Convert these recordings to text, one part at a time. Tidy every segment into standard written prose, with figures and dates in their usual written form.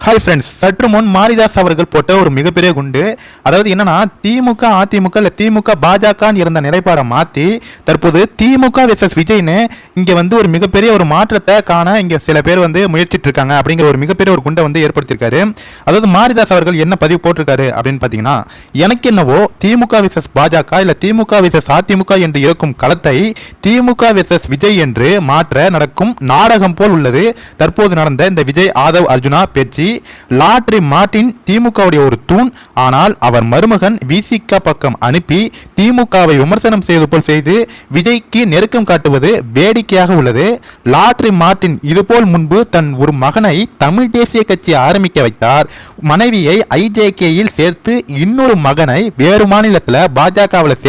Hi friends, சற்று முன் மாரிதாஸ் அவர்கள் போட்ட ஒரு மிகப்பெரிய குண்டு. அதாவது என்னன்னா, திமுக அதிமுக இல்லை திமுக பாஜகன்னு இருந்த நிலைப்பாடை மாற்றி தற்போது திமுக வெர்சஸ் விஜய்னு இங்கே ஒரு மிகப்பெரிய ஒரு மாற்றத்தை காண இங்கே சில பேர் முயற்சிட்டு இருக்காங்க அப்படிங்கிற ஒரு மிகப்பெரிய ஒரு குண்டை ஏற்படுத்தியிருக்காரு. அதாவது மாரிதாஸ் அவர்கள் என்ன பதிவு போட்டிருக்காரு அப்படின்னு பார்த்தீங்கன்னா, எனக்கு என்னவோ திமுக வெர்சஸ் பாஜக இல்லை திமுக வெர்சஸ் அதிமுக என்று இருக்கும் களத்தை திமுக வெர்சஸ் விஜய் என்று மாற்ற நடக்கும் நாடகம் போல் உள்ளது தற்போது நடந்த இந்த விஜய் ஆதவ் அர்ஜுனா பேச்சு. லாட்ரி மார்ட்டின் திமுகவுடைய ஒரு தூண், ஆனால் அவர் மருமகன் விசிக பக்கம் அனுப்பி திமுகவை விமர்சனம் செய்வது போல் செய்து விஜய்க்கு நெருக்கம் காட்டுவது வேடிக்கையாக உள்ளது. லாட்ரி மார்ட்டின் இதுபோல் முன்பு தன் ஒரு மகனை தமிழ் தேசிய கட்சி ஆரம்பிக்க வைத்தார். மனைவியை ஐஜேகேயில் சேர்த்து இன்னொரு மகனை வேறு மாநிலத்தில் பாஜகவில்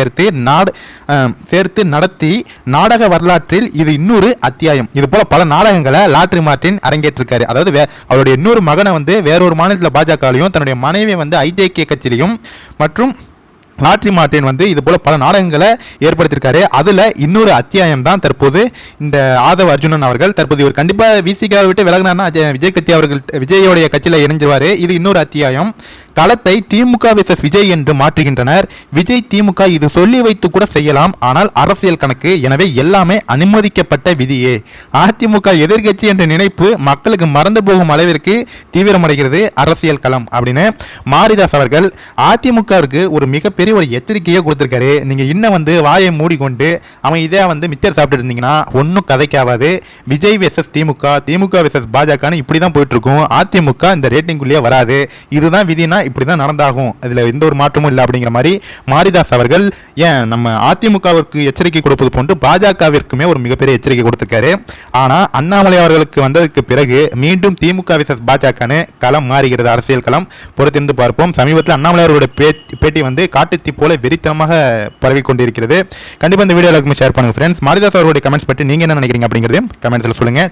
சேர்த்து நடத்தி நாடக வரலாற்றில் இது இன்னொரு அத்தியாயம். இது போல பல நாடகங்களை லாட்ரி மார்ட்டின் அரங்கேற்றிருக்காரு. அதாவது அவருடைய இன்னொரு மகனை வேறொரு மாநிலத்தில் பாஜகவிலையும் தன்னுடைய மனைவி ஐஜேகே கட்சியிலையும் மற்றும் லாட்ரி மார்ட்டின் இது போல பல நாடகங்களை ஏற்படுத்தியிருக்காரு. அதுல இன்னொரு அத்தியாயம் தான் தற்போது இந்த ஆதவ் அர்ஜுனன் அவர்கள். தற்போது இவர் கண்டிப்பா விசிகாவை விட்டு விலகினார்னா விஜய் கட்சி அவர்கள் விஜயோடைய கட்சியில இணைஞ்சிருவாரு. இது இன்னொரு அத்தியாயம். களத்தை திமுக வெர்சஸ் விஜய் என்று மாற்றுகின்றனர். விஜய் திமுக இது சொல்லி வைத்து கூட செய்யலாம், ஆனால் அரசியல் கணக்கு, எனவே எல்லாமே அனுமதிக்கப்பட்ட விதியே. அதிமுக எதிர்கட்சி என்ற நினைப்பு மக்களுக்கு மறந்து போகும் அளவிற்கு தீவிரமடைகிறது அரசியல் களம் அப்படின்னு மாரிதாஸ் அவர்கள் அதிமுகவிற்கு ஒரு மிகப்பெரிய ஒரு எச்சரிக்கையை கொடுத்திருக்காரு. நீங்க இன்னும் வாயை மூடிக்கொண்டு அவன் இதே மிச்சர் சாப்பிட்டு இருந்தீங்கன்னா ஒன்னும் கதைக்காவாது. விஜய் வெர்சஸ் திமுக, திமுக வெர்சஸ் பாஜகன்னு இப்படிதான் போயிட்டு இருக்கும். அதிமுக இந்த ரேட்டிங்குள்ளேயே வராது. இதுதான் விதினா இப்படிதான் நடந்தாகும், இதுல எந்த ஒரு மாற்றமும் இல்லை அப்படிங்கிற மாதிரி மாரிதாஸ் அவர்கள் ஏன் நம்ம அதிமுகவிற்கு எச்சரிக்கை கொடுப்பது போன்று பாஜகவிற்குமே ஒரு மிகப்பெரிய எச்சரிக்கை கொடுத்திருக்காரு. ஆனா அண்ணாமலை அவர்களுக்கு வந்ததுக்கு பிறகு மீண்டும் திமுக வெர்சஸ் பாஜகன்னு களம் மாறுகிறது, அரசியல் களம். பொறுத்திருந்து பார்ப்போம். சமீபத்தில் அண்ணாமலை அவர்களுடைய பேட்டி காட்டுத்தீ போல வெறித்தனமாக பரவி கொண்டிருக்கிறது. கண்டிப்பா இந்த வீடியோ எல்லாருக்குமே ஷேர் பண்ணுங்க ஃப்ரெண்ட்ஸ். மாரிதாஸ் அவர்களுடைய கமெண்ட்ஸ் பற்றி நீங்க என்ன நினைக்கிறீங்க அப்படிங்கறதையும் கமெண்ட்ஸ்ல சொல்லுங்க.